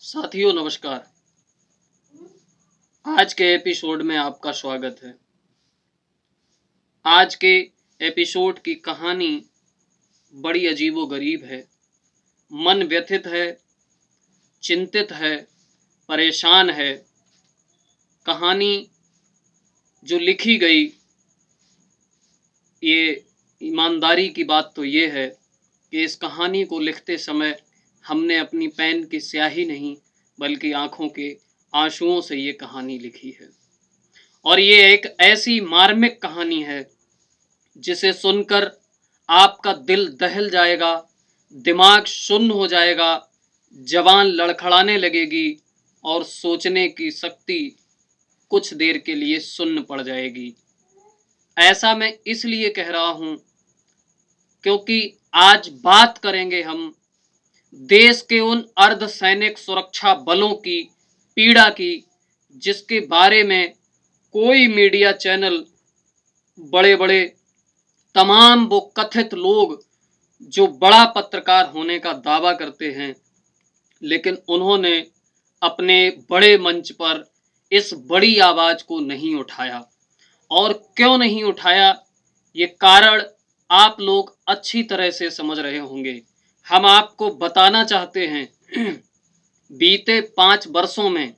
साथियों नमस्कार। आज के एपिसोड में आपका स्वागत है। आज के एपिसोड की कहानी बड़ी अजीबोगरीब है। मन व्यथित है, चिंतित है, परेशान है। कहानी जो लिखी गई, ये ईमानदारी की बात तो ये है कि इस कहानी को लिखते समय हमने अपनी पेन की स्याही नहीं बल्कि आंखों के आंसुओं से ये कहानी लिखी है। और ये एक ऐसी मार्मिक कहानी है जिसे सुनकर आपका दिल दहल जाएगा, दिमाग शून्य हो जाएगा, जबान लड़खड़ाने लगेगी और सोचने की शक्ति कुछ देर के लिए शून्य पड़ जाएगी। ऐसा मैं इसलिए कह रहा हूं क्योंकि आज बात करेंगे हम देश के उन अर्धसैनिक सुरक्षा बलों की पीड़ा की जिसके बारे में कोई मीडिया चैनल, बड़े बड़े तमाम वो कथित लोग जो बड़ा पत्रकार होने का दावा करते हैं, लेकिन उन्होंने अपने बड़े मंच पर इस बड़ी आवाज को नहीं उठाया। और क्यों नहीं उठाया, ये कारण आप लोग अच्छी तरह से समझ रहे होंगे। हम आपको बताना चाहते हैं बीते 5 वर्षों में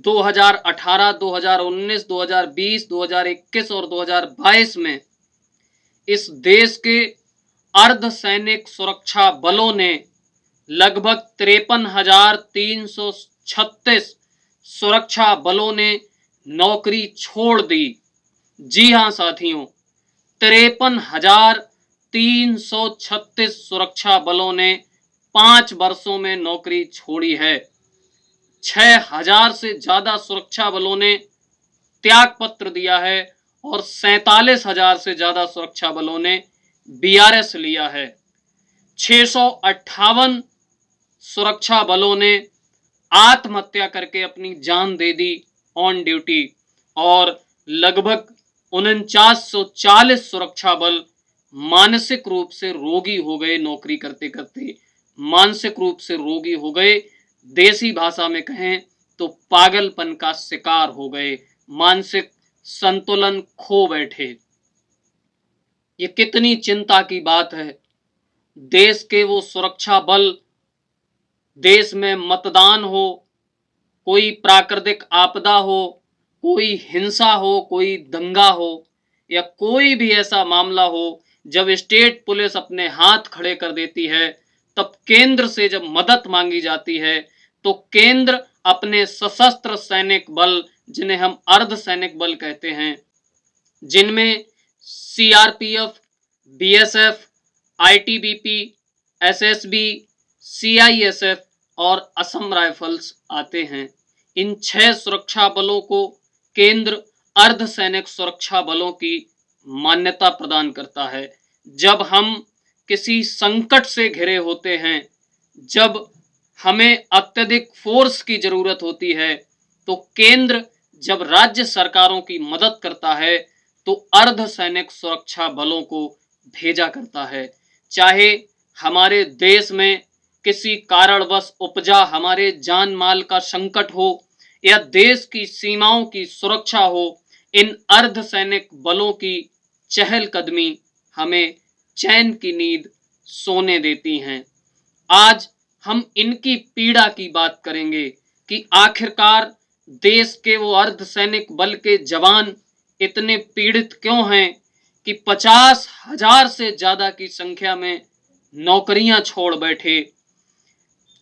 2018, 2019, 2020, 2021 और 2022 में इस देश के अर्धसैनिक सुरक्षा बलों ने लगभग 53,336 सुरक्षा बलों ने नौकरी छोड़ दी। जी हां साथियों, 53,336 सुरक्षा बलों ने 5 वर्षों में नौकरी छोड़ी है। 6,000 से ज्यादा सुरक्षा बलों ने त्याग पत्र दिया है और 47,000 से ज्यादा सुरक्षा बलों ने बीआरएस लिया है। 658 सुरक्षा बलों ने आत्महत्या करके अपनी जान दे दी ऑन ड्यूटी और लगभग 4940 सुरक्षा बल मानसिक रूप से रोगी हो गए। नौकरी करते करते मानसिक रूप से रोगी हो गए। देसी भाषा में कहें तो पागलपन का शिकार हो गए, मानसिक संतुलन खो बैठे। ये कितनी चिंता की बात है। देश के वो सुरक्षा बल, देश में मतदान हो, कोई प्राकृतिक आपदा हो, कोई हिंसा हो, कोई दंगा हो या कोई भी ऐसा मामला हो, जब स्टेट पुलिस अपने हाथ खड़े कर देती है, तब केंद्र से जब मदद मांगी जाती है तो केंद्र अपने सशस्त्र सैनिक बल, जिन्हें हम अर्धसैनिक बल कहते हैं, जिनमें CRPF, BSF, ITBP, SSB, CISF और असम राइफल्स आते हैं। इन 6 सुरक्षा बलों को केंद्र अर्धसैनिक सुरक्षा बलों की मान्यता प्रदान करता है। जब हम किसी संकट से घिरे होते हैं, जब हमें अत्यधिक फोर्स की जरूरत होती है, तो केंद्र जब राज्य सरकारों की मदद करता है तो अर्धसैनिक सुरक्षा बलों को भेजा करता है। चाहे हमारे देश में किसी कारणवश उपजा हमारे जान माल का संकट हो या देश की सीमाओं की सुरक्षा हो, इन अर्धसैनिक बलों की चहलकदमी हमें चैन की नींद सोने देती हैं। आज हम इनकी पीड़ा की बात करेंगे कि आखिरकार देश के वो अर्धसैनिक बल के जवान इतने पीड़ित क्यों हैं कि 50,000 से ज्यादा की संख्या में नौकरियां छोड़ बैठे।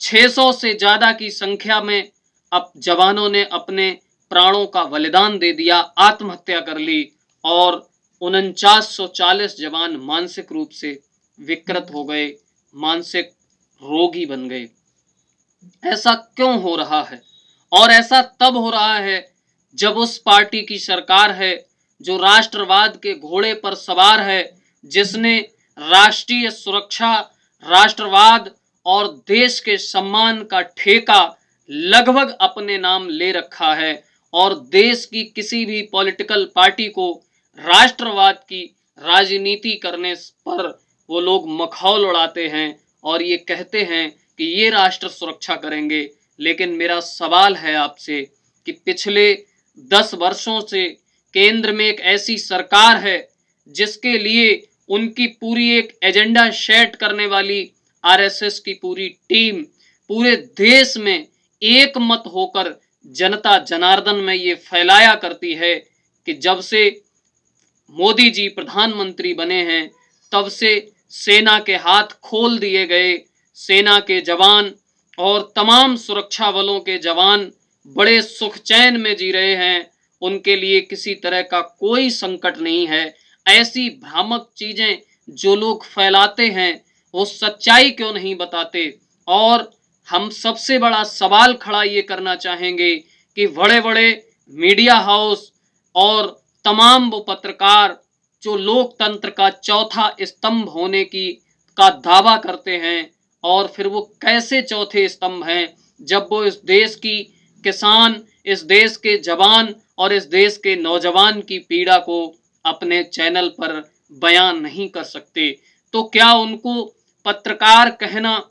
600 से ज्यादा की संख्या में अब जवानों ने अपने प्राणों का बलिदान दे दिया, आत्महत्या कर ली और 4940 जवान मानसिक रूप से विकृत हो गए, मानसिक रोगी बन गए। ऐसा क्यों हो रहा है? और ऐसा तब हो रहा है जब उस पार्टी की सरकार है जो राष्ट्रवाद के घोड़े पर सवार है, जिसने राष्ट्रीय सुरक्षा, राष्ट्रवाद और देश के सम्मान का ठेका लगभग अपने नाम ले रखा है और देश की किसी भी पॉलिटिकल पार्टी को राष्ट्रवाद की राजनीति करने पर वो लोग मखौल उड़ाते हैं और ये कहते हैं कि ये राष्ट्र सुरक्षा करेंगे, लेकिन मेरा सवाल है आपसे कि पिछले 10 वर्षों से केंद्र में एक ऐसी सरकार है जिसके लिए उनकी पूरी एक एजेंडा सेट करने वाली आरएसएस की पूरी टीम पूरे देश में एक मत होकर जनता जनार्दन में ये फैलाया करती है कि जब से मोदी जी प्रधानमंत्री बने हैं तब से सेना के हाथ खोल दिए गए। सेना के जवान और तमाम सुरक्षा बलों के जवान बड़े सुख चैन में जी रहे हैं, उनके लिए किसी तरह का कोई संकट नहीं है। ऐसी भ्रामक चीजें जो लोग फैलाते हैं वो सच्चाई क्यों नहीं बताते। और हम सबसे बड़ा सवाल खड़ा ये करना चाहेंगे कि बड़े बड़े मीडिया हाउस और तमाम वो पत्रकार जो लोकतंत्र का चौथा स्तंभ होने का दावा करते हैं और फिर वो कैसे चौथे स्तंभ हैं जब वो इस देश की किसान, इस देश के जवान और इस देश के नौजवान की पीड़ा को अपने चैनल पर बयान नहीं कर सकते। तो क्या उनको पत्रकार कहना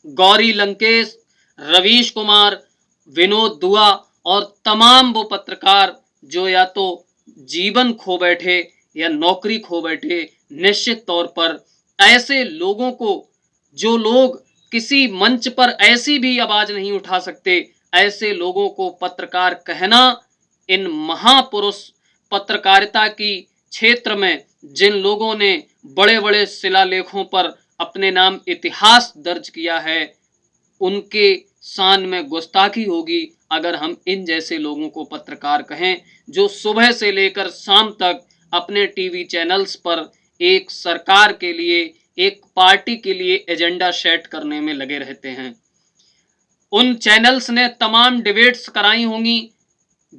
गौरी लंकेश, रवीश कुमार, विनोद दुआ और तमाम वो पत्रकार जो या तो जीवन खो बैठे या नौकरी खो बैठे, निश्चित तौर पर ऐसे लोगों को, जो लोग किसी मंच पर ऐसी भी आवाज नहीं उठा सकते, ऐसे लोगों को पत्रकार कहना इन महापुरुष पत्रकारिता की क्षेत्र में जिन लोगों ने बड़े बड़े शिलालेखों पर अपने नाम इतिहास दर्ज किया है, उनके शान में गुस्ताखी होगी अगर हम इन जैसे लोगों को पत्रकार कहें जो सुबह से लेकर शाम तक अपने टीवी चैनल्स पर एक सरकार के लिए, एक पार्टी के लिए एजेंडा सेट करने में लगे रहते हैं। उन चैनल्स ने तमाम डिबेट्स कराई होंगी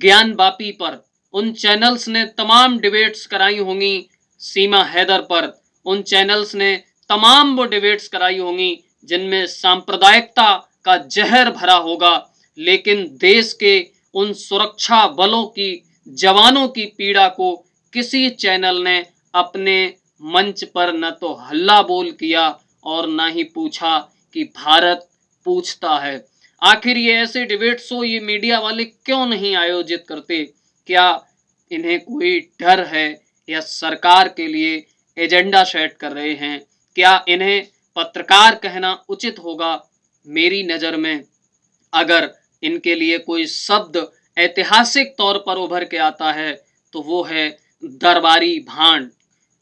ज्ञान वापी पर, उन चैनल्स ने तमाम डिबेट्स कराई होंगी सीमा हैदर पर, उन चैनल्स ने तमाम वो डिबेट्स कराई होंगी जिनमें सांप्रदायिकता का जहर भरा होगा, लेकिन देश के उन सुरक्षा बलों की जवानों की पीड़ा को किसी चैनल ने अपने मंच पर न तो हल्ला बोल किया और न ही पूछा कि भारत पूछता है। आखिर ये ऐसे डिबेट शो ये मीडिया वाले क्यों नहीं आयोजित करते? क्या इन्हें कोई डर है या सरकार के लिए एजेंडा सेट कर रहे हैं? क्या इन्हें पत्रकार कहना उचित होगा? मेरी नज़र में अगर इनके लिए कोई शब्द ऐतिहासिक तौर पर उभर के आता है तो वो है दरबारी भांड।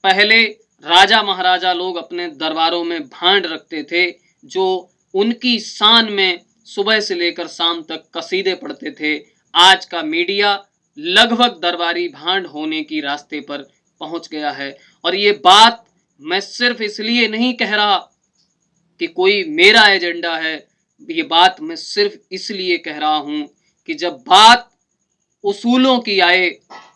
पहले राजा महाराजा लोग अपने दरबारों में भांड रखते थे जो उनकी शान में सुबह से लेकर शाम तक कसीदे पढ़ते थे। आज का मीडिया लगभग दरबारी भांड होने की रास्ते पर पहुंच गया है। और ये बात मैं सिर्फ इसलिए नहीं कह रहा कि कोई मेरा एजेंडा है, ये बात मैं सिर्फ इसलिए कह रहा हूं कि जब बात उसूलों की आए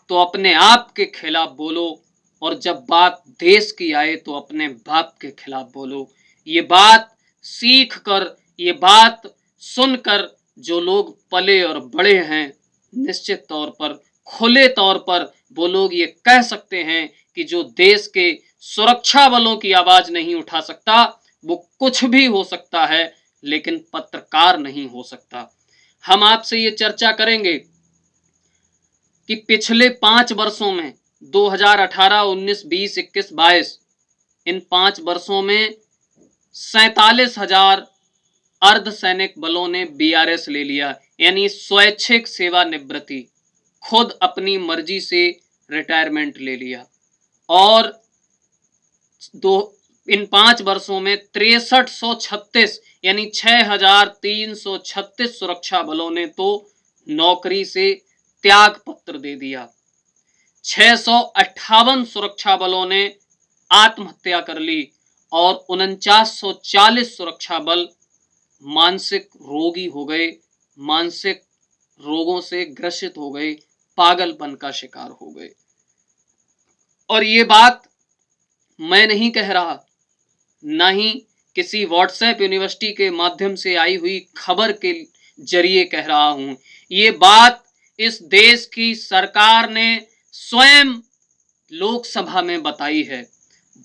तो अपने आप के खिलाफ बोलो और जब बात देश की आए तो अपने बाप के खिलाफ बोलो। ये बात सीख कर, ये बात सुनकर जो लोग पले और बड़े हैं, निश्चित तौर पर खुले तौर पर वो लोग ये कह सकते हैं कि जो देश के सुरक्षा बलों की आवाज नहीं उठा सकता वो कुछ भी हो सकता है, लेकिन पत्रकार नहीं हो सकता। हम आपसे ये चर्चा करेंगे कि पिछले 5 वर्षों में 2018, 19, 20, 21, 22 इन 5 वर्षों में 47,000 अर्धसैनिक बलों ने बीआरएस ले लिया, यानी स्वैच्छिक सेवानिवृत्ति, खुद अपनी मर्जी से रिटायरमेंट ले लिया। और इन 5 वर्षों में 6336 यानी 6336 सुरक्षा बलों ने तो नौकरी से त्याग पत्र दे दिया। 658 सुरक्षा बलों ने आत्महत्या कर ली और 4940 सुरक्षा बल मानसिक रोगी हो गए, मानसिक रोगों से ग्रसित हो गए, पागलपन का शिकार हो गए। और ये बात मैं नहीं कह रहा, ना ही किसी व्हाट्सएप यूनिवर्सिटी के माध्यम से आई हुई खबर के जरिए कह रहा हूं। ये बात इस देश की सरकार ने स्वयं लोकसभा में बताई है।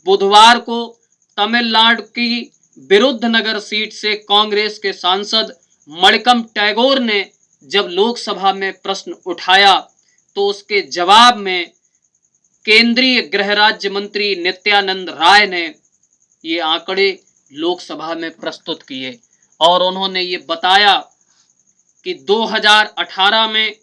बुधवार को तमिलनाडु की विरुद्धनगर सीट से कांग्रेस के सांसद मणिकम टैगोर ने जब लोकसभा में प्रश्न उठाया तो उसके जवाब में केंद्रीय गृह राज्य मंत्री नित्यानंद राय ने ये आंकड़े लोकसभा में प्रस्तुत किए और उन्होंने ये बताया कि 2018 में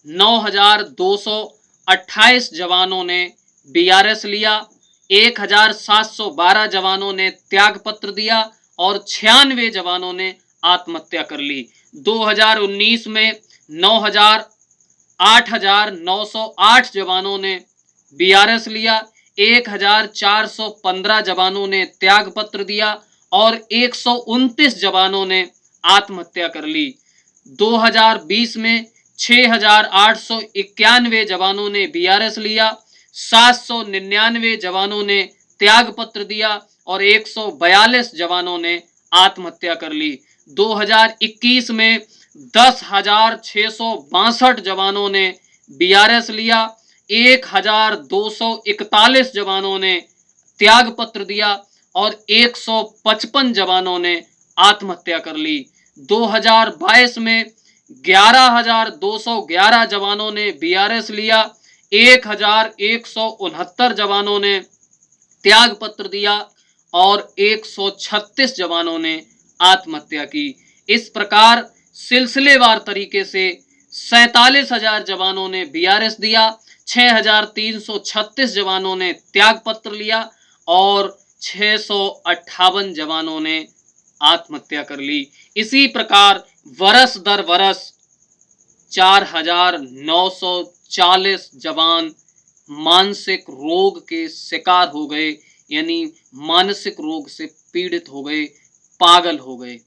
9,228 जवानों ने बीआरएस लिया, 1,712 जवानों ने त्याग पत्र दिया और 96 जवानों ने आत्महत्या कर ली। 2019 में 8,908 जवानों ने बीआरएस लिया, 1,415 जवानों ने त्याग पत्र दिया और 129 जवानों ने आत्महत्या कर ली। 2020 में 6,891 जवानों ने बीआरएस लिया, 799 जवानों ने त्याग पत्र दिया और 142 जवानों ने आत्महत्या कर ली। 2021 में 10,662 जवानों ने बीआरएस लिया, 1,241 जवानों ने त्याग पत्र दिया और 155 जवानों ने आत्महत्या कर ली। 2022 में 11,211 जवानों ने बीआरएस लिया, 1,169 जवानों ने त्याग पत्र दिया और 136 जवानों ने आत्महत्या की। इस प्रकार सिलसिलेवार तरीके से 47,000 जवानों ने बीआरएस दिया, 6,336 जवानों ने त्याग पत्र लिया और 658 जवानों ने आत्महत्या कर ली। इसी प्रकार वर्ष दर वर्ष 4,940 जवान मानसिक रोग के शिकार हो गए, यानी मानसिक रोग से पीड़ित हो गए, पागल हो गए।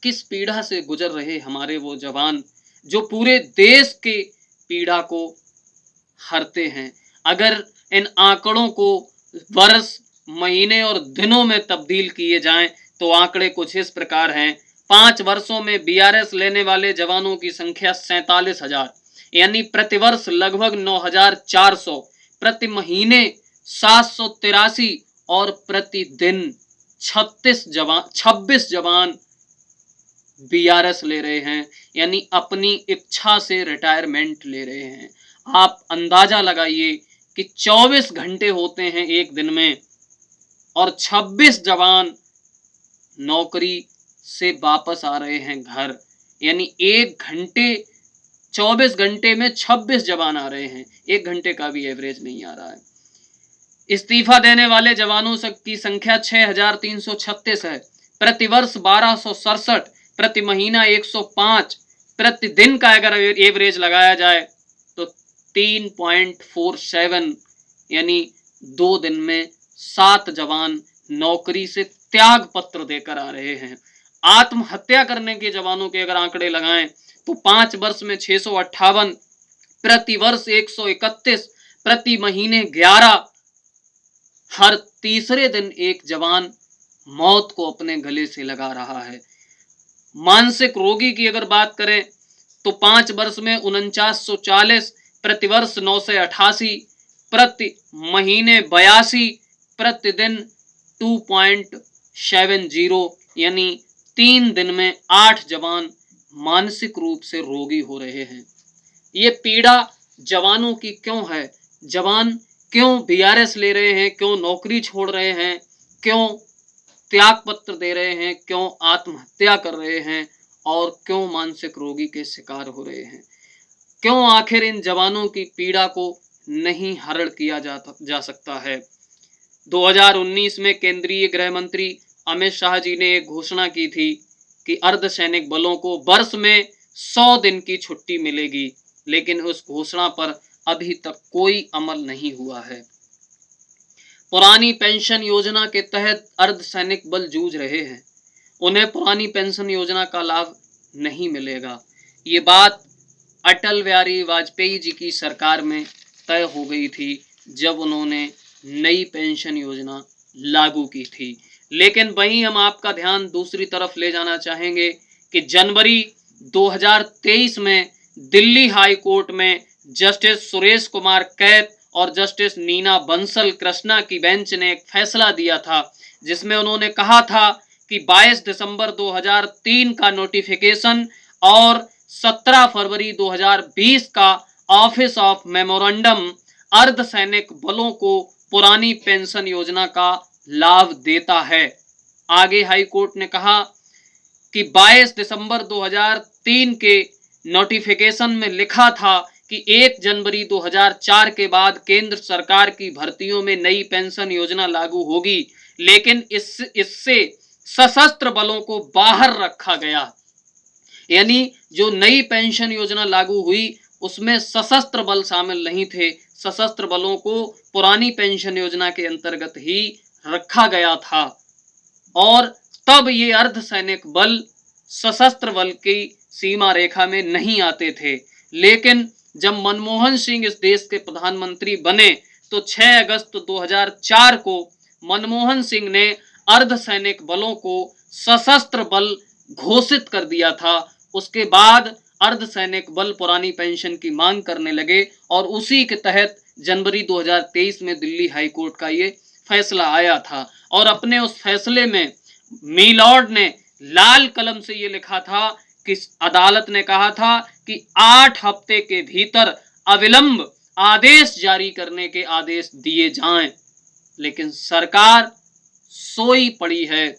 किस पीड़ा से गुजर रहे हमारे वो जवान जो पूरे देश के पीड़ा को हरते हैं। अगर इन आंकड़ों को वर्ष, महीने और दिनों में तब्दील किए जाएं तो आंकड़े कुछ इस प्रकार हैं। 5 वर्षों में बीआरएस लेने वाले जवानों की संख्या 47,000, यानी प्रतिवर्ष लगभग 9,400, प्रति महीने 783 और प्रतिदिन 26 जवान बीआरएस ले रहे हैं, यानी अपनी इच्छा से रिटायरमेंट ले रहे हैं। आप अंदाजा लगाइए कि 24 घंटे होते हैं एक दिन में और 26 जवान नौकरी से वापस आ रहे हैं घर, यानी 24 घंटे में 26 जवान आ रहे हैं, 1 घंटे का भी एवरेज नहीं आ रहा है। इस्तीफा देने वाले जवानों की संख्या 6,336 है, प्रतिवर्ष 1,267, प्रति महीना 105, प्रतिदिन का अगर एवरेज लगाया जाए तो 3.47, यानी 2 दिन में 7 जवान नौकरी से त्याग पत्र देकर आ रहे हैं। आत्महत्या करने के जवानों के अगर आंकड़े लगाएं तो 5 वर्ष में 658, प्रतिवर्ष 131, प्रति महीने 11, हर तीसरे दिन एक जवान मौत को अपने गले से लगा रहा है। मानसिक रोगी की अगर बात करें तो 5 वर्ष में 4940, प्रतिवर्ष 988, प्रति महीने 82, प्रतिदिन 2.70, यानी 3 दिन में 8 जवान मानसिक रूप से रोगी हो रहे हैं। ये पीड़ा जवानों की क्यों है? जवान क्यों बीआरएस ले रहे हैं, क्यों नौकरी छोड़ रहे हैं, क्यों त्याग पत्र दे रहे हैं, क्यों आत्महत्या कर रहे हैं और क्यों मानसिक रोगी के शिकार हो रहे हैं? क्यों आखिर इन जवानों की पीड़ा को नहीं हरण किया जा सकता है? 2019 में केंद्रीय गृह मंत्री अमित शाह जी ने एक घोषणा की थी कि अर्धसैनिक बलों को वर्ष में 100 दिन की छुट्टी मिलेगी, लेकिन उस घोषणा पर अभी तक कोई अमल नहीं हुआ है। पुरानी पेंशन योजना के तहत अर्धसैनिक बल जूझ रहे हैं, उन्हें पुरानी पेंशन योजना का लाभ नहीं मिलेगा। ये बात अटल बिहारी वाजपेयी जी की सरकार में तय हो गई थी जब उन्होंने नई पेंशन योजना लागू की थी। लेकिन वहीं हम आपका ध्यान दूसरी तरफ ले जाना चाहेंगे कि जनवरी 2023 में दिल्ली हाई कोर्ट में जस्टिस सुरेश कुमार कैत और जस्टिस नीना बंसल कृष्णा की बेंच ने एक फैसला दिया था, जिसमें उन्होंने कहा था कि 22 दिसंबर 2003 का नोटिफिकेशन और 17 फरवरी 2020 का ऑफिस ऑफ मेमोरेंडम अर्धसैनिक बलों को पुरानी पेंशन योजना का लाभ देता है। आगे हाई कोर्ट ने कहा कि 22 दिसंबर 2003 के नोटिफिकेशन में लिखा था कि 1 जनवरी 2004 के बाद केंद्र सरकार की भर्तियों में नई पेंशन योजना लागू होगी, लेकिन इससे सशस्त्र बलों को बाहर रखा गया। यानी जो नई पेंशन योजना लागू हुई उसमें सशस्त्र बल शामिल नहीं थे, सशस्त्र बलों को पुरानी पेंशन योजना के अंतर्गत ही रखा गया था और तब ये अर्धसैनिक बल सशस्त्र बल की सीमा रेखा में नहीं आते थे। लेकिन जब मनमोहन सिंह इस देश के प्रधानमंत्री बने तो 6 अगस्त 2004 को मनमोहन सिंह ने अर्धसैनिक बलों को सशस्त्र बल घोषित कर दिया था। उसके बाद अर्धसैनिक बल पुरानी पेंशन की मांग करने लगे और उसी के तहत जनवरी 2023 में दिल्ली हाई कोर्ट का ये फैसला आया था। और अपने उस फैसले में मिलॉर्ड ने लाल कलम से ये लिखा था कि अदालत ने कहा था कि 8 हफ्ते के भीतर अविलंब आदेश जारी करने के आदेश दिए जाएं, लेकिन सरकार सोई पड़ी है।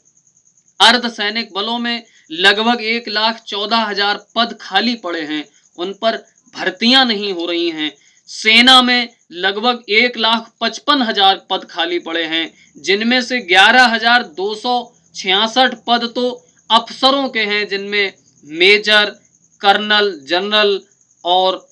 अर्धसैनिक बलों में लगभग 1,14,000 पद खाली पड़े हैं, उन पर भर्तियां नहीं हो रही हैं। सेना में लगभग 1,55,000 पद खाली पड़े हैं, जिनमें से 11,266 पद तो अफसरों के हैं, जिनमें मेजर, कर्नल, जनरल और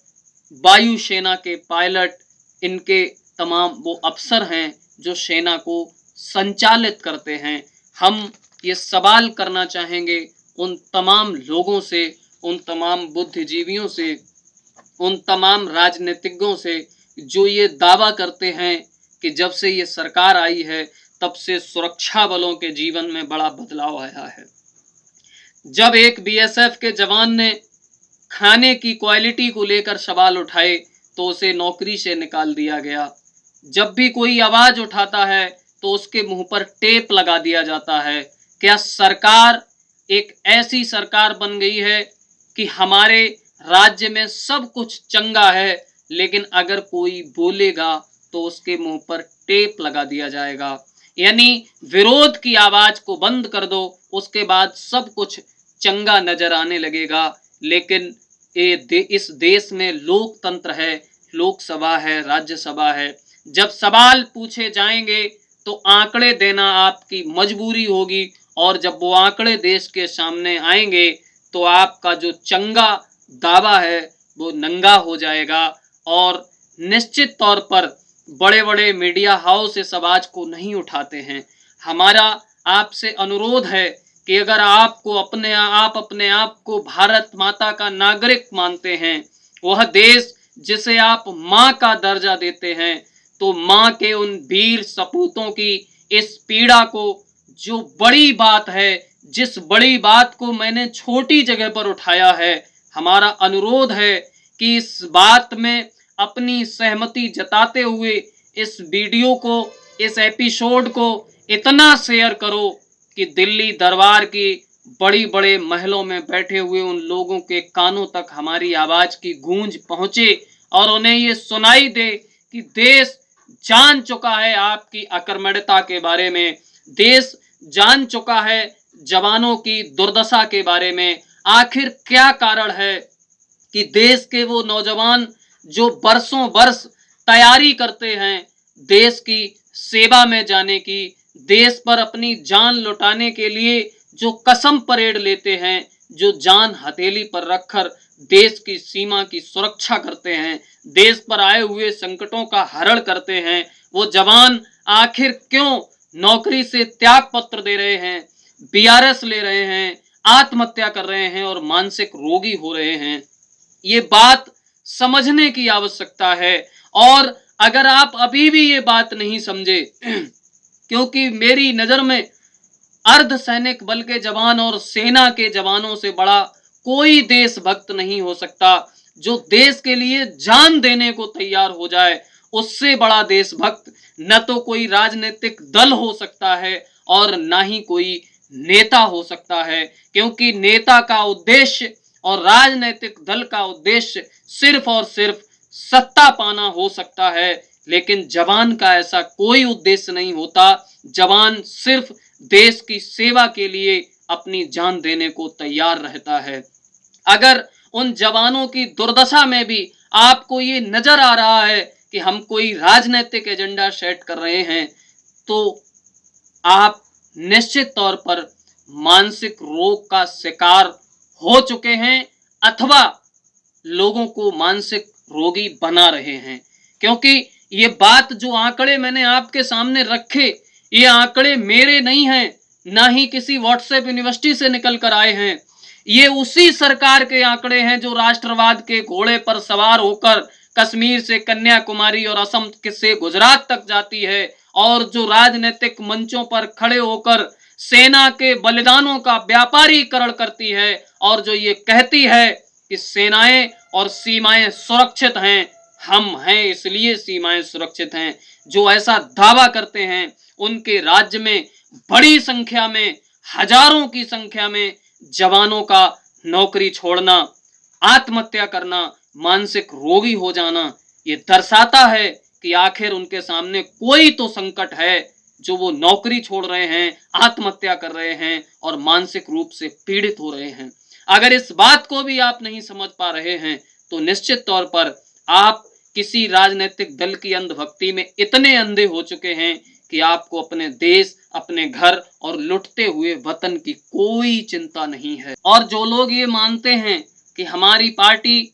वायुसेना के पायलट, इनके तमाम वो अफसर हैं जो सेना को संचालित करते हैं। हम ये सवाल करना चाहेंगे उन तमाम लोगों से, उन तमाम बुद्धिजीवियों से, उन तमाम राजनीतिज्ञों से जो ये दावा करते हैं कि जब से ये सरकार आई है तब से सुरक्षा बलों के जीवन में बड़ा बदलाव आया है। जब एक बीएसएफ के जवान ने खाने की क्वालिटी को लेकर सवाल उठाए तो उसे नौकरी से निकाल दिया गया। जब भी कोई आवाज उठाता है तो उसके मुंह पर टेप लगा दिया जाता है। क्या सरकार एक ऐसी सरकार बन गई है कि हमारे राज्य में सब कुछ चंगा है, लेकिन अगर कोई बोलेगा तो उसके मुंह पर टेप लगा दिया जाएगा। यानी विरोध की आवाज को बंद कर दो, उसके बाद सब कुछ चंगा नजर आने लगेगा। लेकिन इस देश में लोकतंत्र है, लोकसभा है, राज्यसभा है। जब सवाल पूछे जाएंगे तो आंकड़े देना आपकी मजबूरी होगी, और जब वो आंकड़े देश के सामने आएंगे तो आपका जो चंगा दावा है वो नंगा हो जाएगा। और निश्चित तौर पर बड़े बड़े मीडिया हाउस इस आवाज को नहीं उठाते हैं। हमारा आपसे अनुरोध है कि अगर आपको अपने आप को भारत माता का नागरिक मानते हैं, वह देश जिसे आप माँ का दर्जा देते हैं, तो माँ के उन वीर सपूतों की इस पीड़ा को, जो बड़ी बात है, जिस बड़ी बात को मैंने छोटी जगह पर उठाया है, हमारा अनुरोध है कि इस बात में अपनी सहमति जताते हुए इस वीडियो को, इस एपिसोड को इतना शेयर करो कि दिल्ली दरबार की बड़ी बड़े महलों में बैठे हुए उन लोगों के कानों तक हमारी आवाज की गूंज पहुंचे और उन्हें ये सुनाई दे कि देश जान चुका है आपकी अकर्मण्यता के बारे में, देश जान चुका है जवानों की दुर्दशा के बारे में। आखिर क्या कारण है कि देश के वो नौजवान जो बरसों बरस तैयारी करते हैं देश की सेवा में जाने की, देश पर अपनी जान लुटाने के लिए जो कसम परेड लेते हैं, जो जान हथेली पर रखकर देश की सीमा की सुरक्षा करते हैं, देश पर आए हुए संकटों का हरण करते हैं, वो जवान आखिर क्यों नौकरी से त्याग पत्र दे रहे हैं, बीआरएस ले रहे हैं, आत्महत्या कर रहे हैं और मानसिक रोगी हो रहे हैं? ये बात समझने की आवश्यकता है। और अगर आप अभी भी ये बात नहीं समझे, क्योंकि मेरी नजर में अर्धसैनिक बल के जवान और सेना के जवानों से बड़ा कोई देशभक्त नहीं हो सकता। जो देश के लिए जान देने को तैयार हो जाए, उससे बड़ा देशभक्त न तो कोई राजनीतिक दल हो सकता है और ना ही कोई नेता हो सकता है, क्योंकि नेता का उद्देश्य और राजनीतिक दल का उद्देश्य सिर्फ और सिर्फ सत्ता पाना हो सकता है, लेकिन जवान का ऐसा कोई उद्देश्य नहीं होता। जवान सिर्फ देश की सेवा के लिए अपनी जान देने को तैयार रहता है। अगर उन जवानों की दुर्दशा में भी आपको ये नजर आ रहा है कि हम कोई राजनीतिक एजेंडा सेट कर रहे हैं, तो आप निश्चित तौर पर मानसिक रोग का शिकार हो चुके हैं अथवा लोगों को मानसिक रोगी बना रहे हैं। क्योंकि ये बात, जो आंकड़े मैंने आपके सामने रखे, ये आंकड़े मेरे नहीं हैं, ना ही किसी व्हाट्सएप यूनिवर्सिटी से निकल कर आए हैं। ये उसी सरकार के आंकड़े हैं जो राष्ट्रवाद के घोड़े पर सवार होकर कश्मीर से कन्याकुमारी और असम से गुजरात तक जाती है, और जो राजनीतिक मंचों पर खड़े होकर सेना के बलिदानों का व्यापारीकरण करती है, और जो ये कहती है कि सेनाएं और सीमाएं सुरक्षित हैं, हम हैं इसलिए सीमाएं सुरक्षित हैं। जो ऐसा दावा करते हैं, उनके राज्य में बड़ी संख्या में, हजारों की संख्या में जवानों का नौकरी छोड़ना, आत्महत्या करना, मानसिक रोगी हो जाना, ये दर्शाता है कि आखिर उनके सामने कोई तो संकट है, जो वो नौकरी छोड़ रहे हैं, आत्महत्या कर रहे हैं और मानसिक रूप से पीड़ित हो रहे हैं। अगर इस बात को भी आप नहीं समझ पा रहे हैं, तो निश्चित तौर पर आप किसी राजनीतिक दल की अंधभक्ति में इतने अंधे हो चुके हैं कि आपको अपने देश, अपने घर और लुटते हुए वतन की कोई चिंता नहीं है। और जो लोग ये मानते हैं कि हमारी पार्टी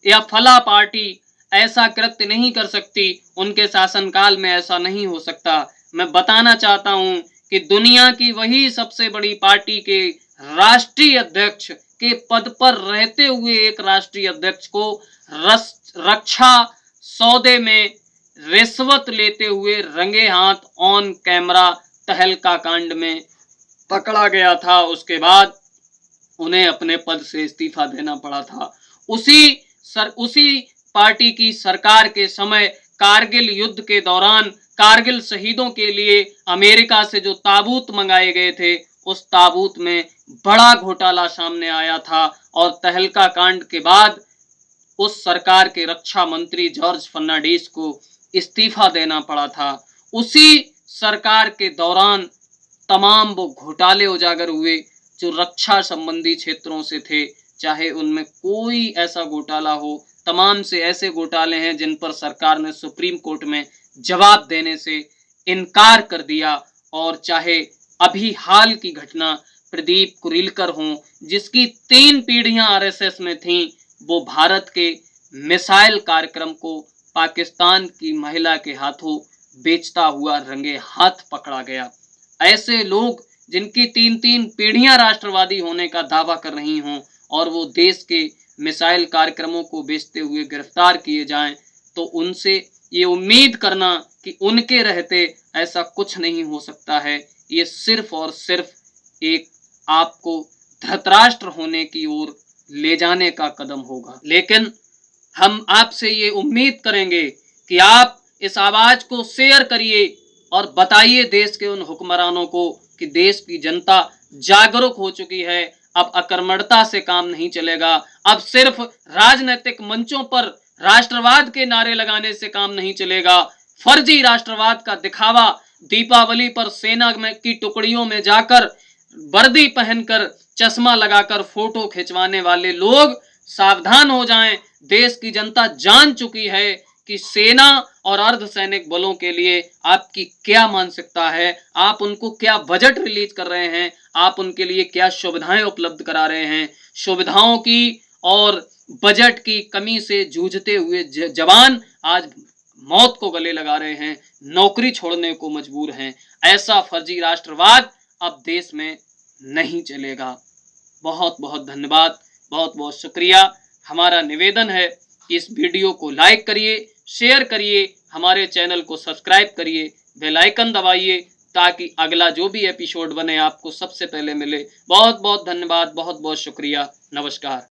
या फला पार्टी ऐसा कृत्य नहीं कर सकती, उनके शासनकाल में ऐसा नहीं हो सकता, मैं बताना चाहता हूं कि दुनिया की वही सबसे बड़ी पार्टी के राष्ट्रीय अध्यक्ष के पद पर रहते हुए एक राष्ट्रीय अध्यक्ष को रक्षा सौदे में रिश्वत लेते हुए रंगे हाथ ऑन कैमरा तहलका कांड में पकड़ा गया था। उसके बाद उन्हें अपने पद से इस्तीफा देना पड़ा था। उसी पार्टी की सरकार के समय कारगिल युद्ध के दौरान कारगिल शहीदों के लिए अमेरिका से जो ताबूत मंगाए गए थे, उस ताबूत में बड़ा घोटाला सामने आया था, और तहलका कांड के बाद उस सरकार के रक्षा मंत्री जॉर्ज फर्नांडिस को इस्तीफा देना पड़ा था। उसी सरकार के दौरान तमाम वो घोटाले उजागर हुए जो रक्षा संबंधी क्षेत्रों से थे, चाहे उनमें कोई ऐसा घोटाला हो। तमाम से ऐसे घोटाले हैं जिन पर सरकार ने सुप्रीम कोर्ट में जवाब देने से इनकार कर दिया। और चाहे अभी हाल की घटना प्रदीप कुरिलकर हों, जिसकी 3 पीढ़ियां आरएसएस में थीं, वो भारत के मिसाइल कार्यक्रम को पाकिस्तान की महिला के हाथों बेचता हुआ रंगे हाथ पकड़ा गया। ऐसे लोग जिनकी 3-3 पीढ़ियां राष्ट्रवादी होने का दावा कर रही हों, और वो देश के मिसाइल कार्यक्रमों को बेचते हुए गिरफ्तार किए जाएं, तो उनसे ये उम्मीद करना कि उनके रहते ऐसा कुछ नहीं हो सकता है, ये सिर्फ और सिर्फ एक आपको धृतराष्ट्र होने की ओर ले जाने का कदम होगा। लेकिन हम आपसे ये उम्मीद करेंगे कि आप इस आवाज को शेयर करिए और बताइए देश के उन हुक्मरानों को कि देश की जनता जागरूक हो चुकी है। अब अकर्मण्यता से काम नहीं चलेगा, अब सिर्फ राजनीतिक मंचों पर राष्ट्रवाद के नारे लगाने से काम नहीं चलेगा। फर्जी राष्ट्रवाद का दिखावा, दीपावली पर सेना की टुकड़ियों में जाकर वर्दी पहनकर चश्मा लगाकर फोटो खिंचवाने वाले लोग सावधान हो जाएं। देश की जनता जान चुकी है कि सेना और अर्धसैनिक बलों के लिए आपकी क्या मानसिकता है, आप उनको क्या बजट रिलीज कर रहे हैं, आप उनके लिए क्या सुविधाएं उपलब्ध करा रहे हैं। सुविधाओं की और बजट की कमी से जूझते हुए जवान आज मौत को गले लगा रहे हैं, नौकरी छोड़ने को मजबूर हैं। ऐसा फर्जी राष्ट्रवाद अब देश में नहीं चलेगा। बहुत बहुत धन्यवाद, बहुत बहुत शुक्रिया। हमारा निवेदन है कि इस वीडियो को लाइक करिए, शेयर करिए, हमारे चैनल को सब्सक्राइब करिए, बेल आइकन दबाइए, ताकि अगला जो भी एपिसोड बने आपको सबसे पहले मिले। बहुत बहुत धन्यवाद, बहुत बहुत शुक्रिया, नमस्कार।